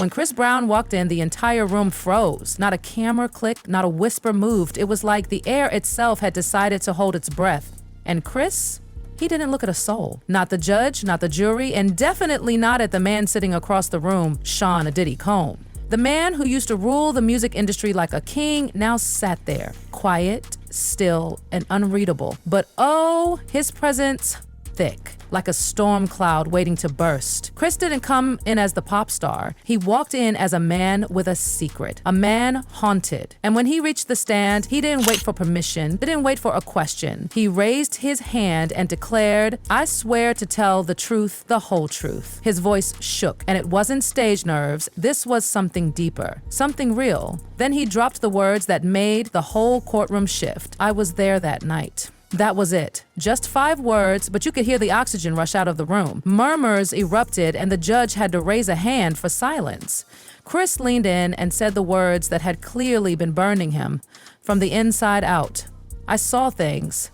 When Chris Brown walked in, the entire room froze. Not a camera clicked, not a whisper moved. It was like the air itself had decided to hold its breath. And Chris? He didn't look at a soul. Not the judge, not the jury, and definitely not at the man sitting across the room, Sean Diddy Combs. The man who used to rule the music industry like a king now sat there, quiet, still, and unreadable. But oh, his presence, thick, like a storm cloud waiting to burst. Chris didn't come in as the pop star. He walked in as a man with a secret, a man haunted. And when he reached the stand, he didn't wait for permission, didn't wait for a question. He raised his hand and declared, "I swear to tell the truth, the whole truth." His voice shook, and it wasn't stage nerves. This was something deeper, something real. Then he dropped the words that made the whole courtroom shift. "I was there that night." That was it. Just 5 words, but you could hear the oxygen rush out of the room. Murmurs erupted, and the judge had to raise a hand for silence. Chris leaned in and said the words that had clearly been burning him from the inside out. "I saw things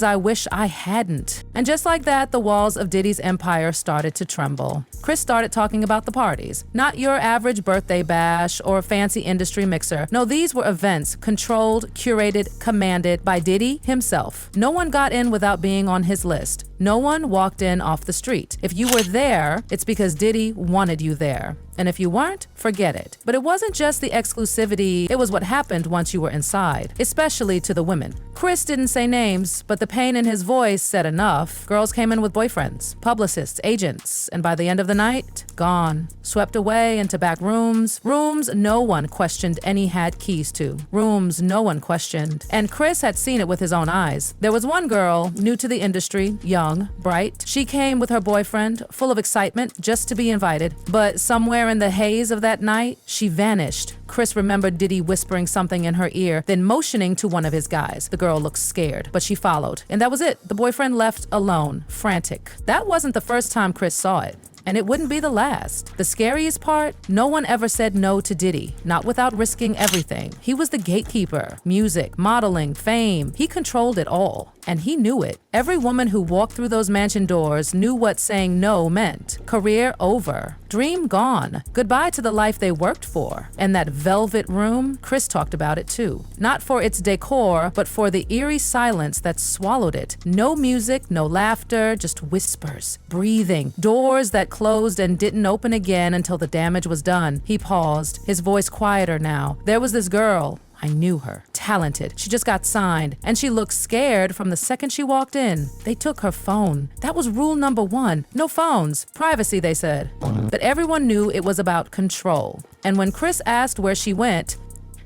I wish I hadn't." And just like that, the walls of Diddy's empire started to tremble. Chris started talking about the parties. Not your average birthday bash or fancy industry mixer. No, these were events controlled, curated, commanded by Diddy himself. No one got in without being on his list. No one walked in off the street. If you were there, it's because Diddy wanted you there. And if you weren't, forget it. But it wasn't just the exclusivity, it was what happened once you were inside, especially to the women. Chris didn't say names, but the pain in his voice said enough. Girls came in with boyfriends, publicists, agents, and by the end of the night, gone. Swept away into back rooms. Rooms no one questioned any had keys to. Rooms no one questioned. And Chris had seen it with his own eyes. There was one girl, new to the industry, young, bright. She came with her boyfriend, full of excitement, just to be invited. But somewhere in the haze of that night, she vanished. Chris remembered Diddy whispering something in her ear, then motioning to one of his guys. The girl looked scared, but she followed. And that was it. The boyfriend left alone, frantic. That wasn't the first time Chris saw it. And it wouldn't be the last. The scariest part, no one ever said no to Diddy, not without risking everything. He was the gatekeeper. Music, modeling, fame. He controlled it all. And he knew it. Every woman who walked through those mansion doors knew what saying no meant. Career over. Dream gone. Goodbye to the life they worked for. And that velvet room, Chris talked about it too. Not for its decor, but for the eerie silence that swallowed it. No music, no laughter, just whispers. Breathing. Doors that closed and didn't open again until the damage was done. He paused, his voice quieter now. There was this girl. I knew her. Talented. She just got signed. And she looked scared from the second she walked in. They took her phone. That was rule number 1. No phones. Privacy, they said. But everyone knew it was about control. And when Chris asked where she went,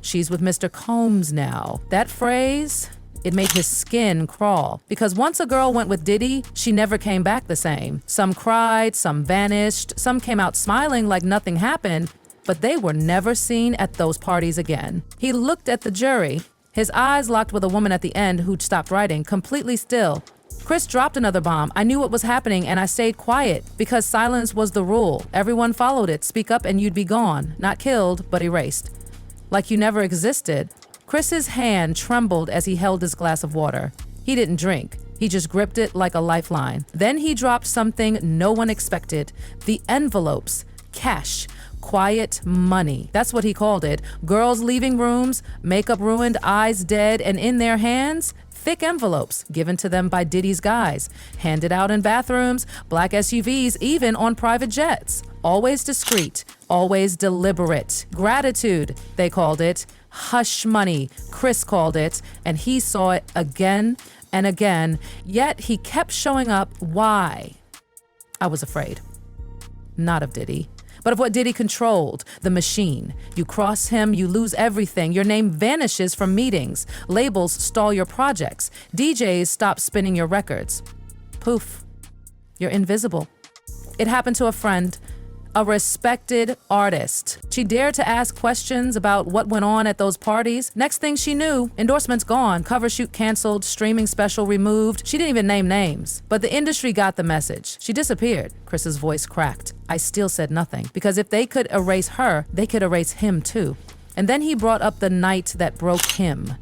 "She's with Mr. Combs now." That phrase, it made his skin crawl. Because once a girl went with Diddy, she never came back the same. Some cried, some vanished, some came out smiling like nothing happened, but they were never seen at those parties again. He looked at the jury, his eyes locked with a woman at the end who'd stopped writing, completely still. Chris dropped another bomb. "I knew what was happening and I stayed quiet because silence was the rule. Everyone followed it. Speak up and you'd be gone. Not killed, but erased. Like you never existed." Chris's hand trembled as he held his glass of water. He didn't drink. He just gripped it like a lifeline. Then he dropped something no one expected. The envelopes. Cash. Quiet money. That's what he called it. Girls leaving rooms, makeup ruined, eyes dead, and in their hands, thick envelopes given to them by Diddy's guys, handed out in bathrooms, black SUVs, even on private jets. Always discreet, always deliberate. Gratitude, they called it. Hush money, Chris called it, and he saw it again and again, yet he kept showing up. Why? I was afraid. Not of Diddy, but of what Diddy controlled, the machine. You cross him, you lose everything. Your name vanishes from meetings. Labels stall your projects. DJs stop spinning your records. Poof, you're invisible. It happened to a friend, a respected artist. She dared to ask questions about what went on at those parties. Next thing she knew, endorsements gone, cover shoot canceled, streaming special removed. She didn't even name names. But the industry got the message. She disappeared. Chris's voice cracked. I still said nothing, because if they could erase her, they could erase him too. And then he brought up the night that broke him.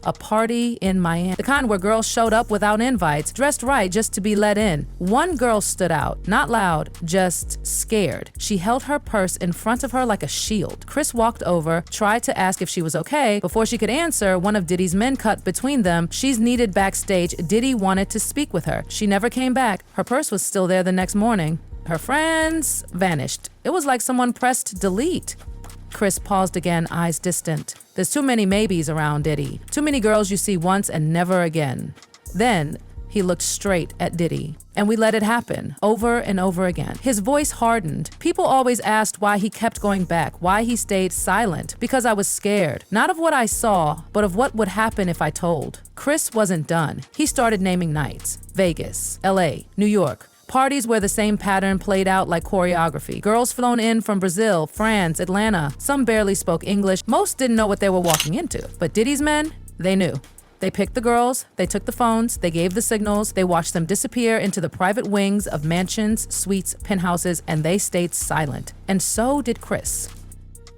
A party in Miami. The kind where girls showed up without invites, dressed right just to be let in. One girl stood out, not loud, just scared. She held her purse in front of her like a shield. Chris walked over, tried to ask if she was okay. Before she could answer, one of Diddy's men cut between them. She's needed backstage. Diddy wanted to speak with her. She never came back. Her purse was still there the next morning. Her friends vanished. It was like someone pressed delete. Chris paused again, eyes distant. There's too many maybes around Diddy. Too many girls you see once and never again. Then he looked straight at Diddy. And we let it happen, over and over again. His voice hardened. People always asked why he kept going back, why he stayed silent. Because I was scared. Not of what I saw, but of what would happen if I told. Chris wasn't done. He started naming nights. Vegas, LA, New York. Parties where the same pattern played out like choreography. Girls flown in from Brazil, France, Atlanta. Some barely spoke English. Most didn't know what they were walking into. But Diddy's men, they knew. They picked the girls, they took the phones, they gave the signals, they watched them disappear into the private wings of mansions, suites, penthouses, and they stayed silent. And so did Chris.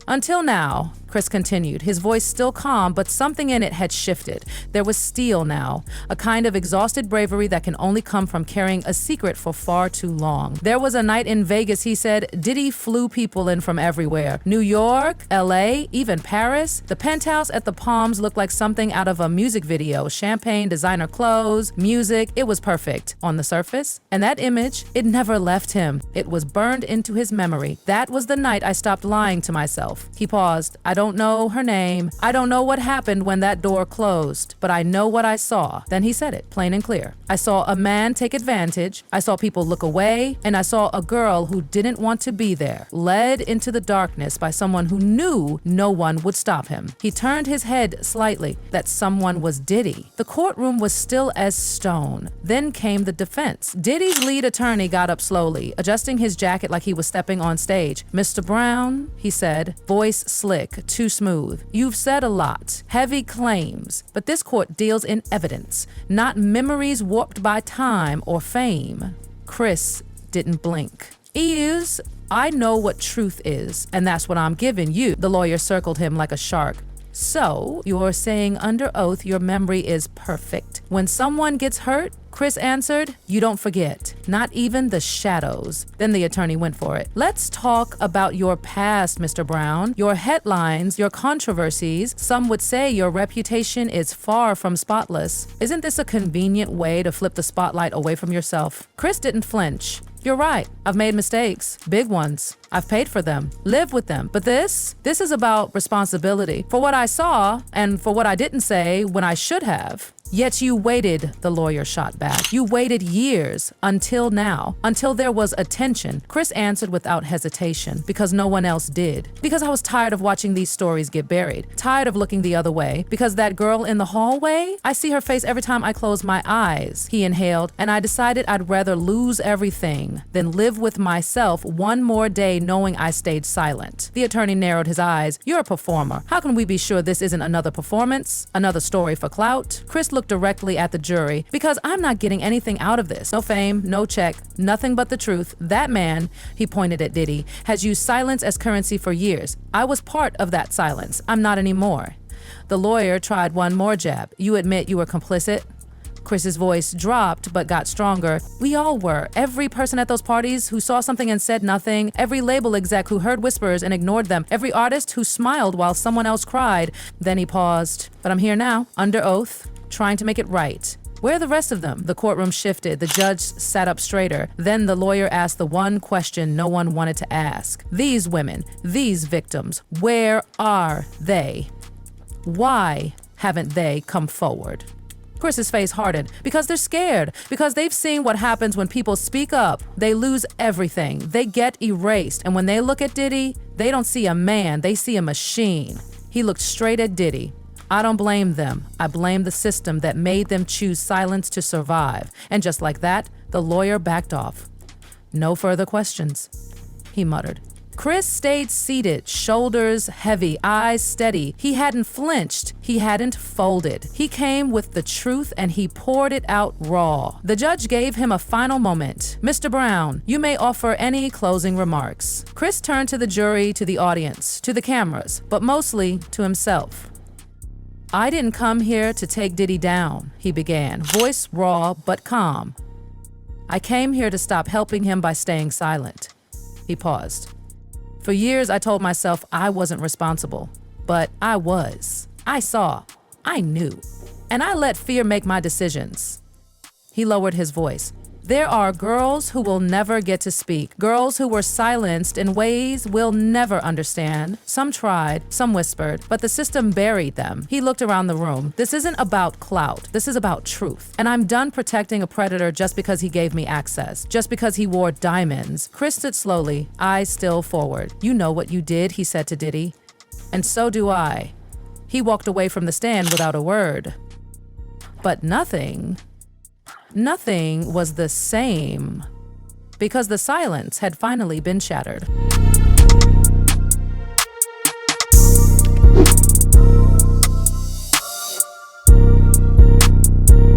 Until now, Chris continued, his voice still calm, but something in it had shifted. There was steel now, a kind of exhausted bravery that can only come from carrying a secret for far too long. There was a night in Vegas, he said. Diddy flew people in from everywhere. New York, LA, even Paris. The penthouse at the Palms looked like something out of a music video. Champagne, designer clothes, music. It was perfect on the surface. And that image, it never left him. It was burned into his memory. That was the night I stopped lying to myself. He paused. I don't know her name. I don't know what happened when that door closed, but I know what I saw. Then he said it, plain and clear. I saw a man take advantage. I saw people look away, and I saw a girl who didn't want to be there, led into the darkness by someone who knew no one would stop him. He turned his head slightly. That someone was Diddy. The courtroom was still as stone. Then came the defense. Diddy's lead attorney got up slowly, adjusting his jacket like he was stepping on stage. Mr. Brown, he said, voice slick, too smooth. You've said a lot, heavy claims, but this court deals in evidence, not memories warped by time or fame. Chris didn't blink. I know what truth is, and that's what I'm giving you. The lawyer circled him like a shark. So, you're saying under oath your memory is perfect. When someone gets hurt, Chris answered, you don't forget, not even the shadows. Then the attorney went for it. Let's talk about your past, Mr. Brown. Your headlines, your controversies. Some would say your reputation is far from spotless. Isn't this a convenient way to flip the spotlight away from yourself? Chris didn't flinch. You're right. I've made mistakes. Big ones. I've paid for them. Lived with them. But this is about responsibility. For what I saw and for what I didn't say when I should have. Yet you waited, the lawyer shot back. You waited years, until now, until there was attention. Chris answered without hesitation, because no one else did. Because I was tired of watching these stories get buried. Tired of looking the other way. Because that girl in the hallway, I see her face every time I close my eyes. He inhaled, and I decided I'd rather lose everything than live with myself one more day knowing I stayed silent. The attorney narrowed his eyes. You're a performer. How can we be sure this isn't another performance? Another story for clout? Chris looked directly at the jury, because I'm not getting anything out of this. No fame, no check, nothing but the truth. That man, he pointed at Diddy, has used silence as currency for years. I was part of that silence. I'm not anymore. The lawyer tried one more jab. You admit you were complicit? Chris's voice dropped but got stronger. We all were. Every person at those parties who saw something and said nothing. Every label exec who heard whispers and ignored them. Every artist who smiled while someone else cried. Then he paused. But I'm here now, under oath, trying to make it right. Where are the rest of them? The courtroom shifted. The judge sat up straighter. Then the lawyer asked the one question no one wanted to ask. These women, these victims, where are they? Why haven't they come forward? Chris's face hardened. Because they're scared. Because they've seen what happens when people speak up. They lose everything. They get erased. And when they look at Diddy, they don't see a man. They see a machine. He looked straight at Diddy. I don't blame them. I blame the system that made them choose silence to survive. And just like that, the lawyer backed off. No further questions, he muttered. Chris stayed seated, shoulders heavy, eyes steady. He hadn't flinched. He hadn't folded. He came with the truth and he poured it out raw. The judge gave him a final moment. Mr. Brown, you may offer any closing remarks. Chris turned to the jury, to the audience, to the cameras, but mostly to himself. I didn't come here to take Diddy down, he began, voice raw but calm. I came here to stop helping him by staying silent. He paused. For years, I told myself I wasn't responsible, but I was. I saw. I knew. And I let fear make my decisions. He lowered his voice. There are girls who will never get to speak, girls who were silenced in ways we'll never understand. Some tried, some whispered, but the system buried them. He looked around the room. This isn't about clout. This is about truth. And I'm done protecting a predator just because he gave me access, just because he wore diamonds. Chris stood slowly, eyes still forward. You know what you did, he said to Diddy. And so do I. He walked away from the stand without a word. But nothing was the same, because the silence had finally been shattered.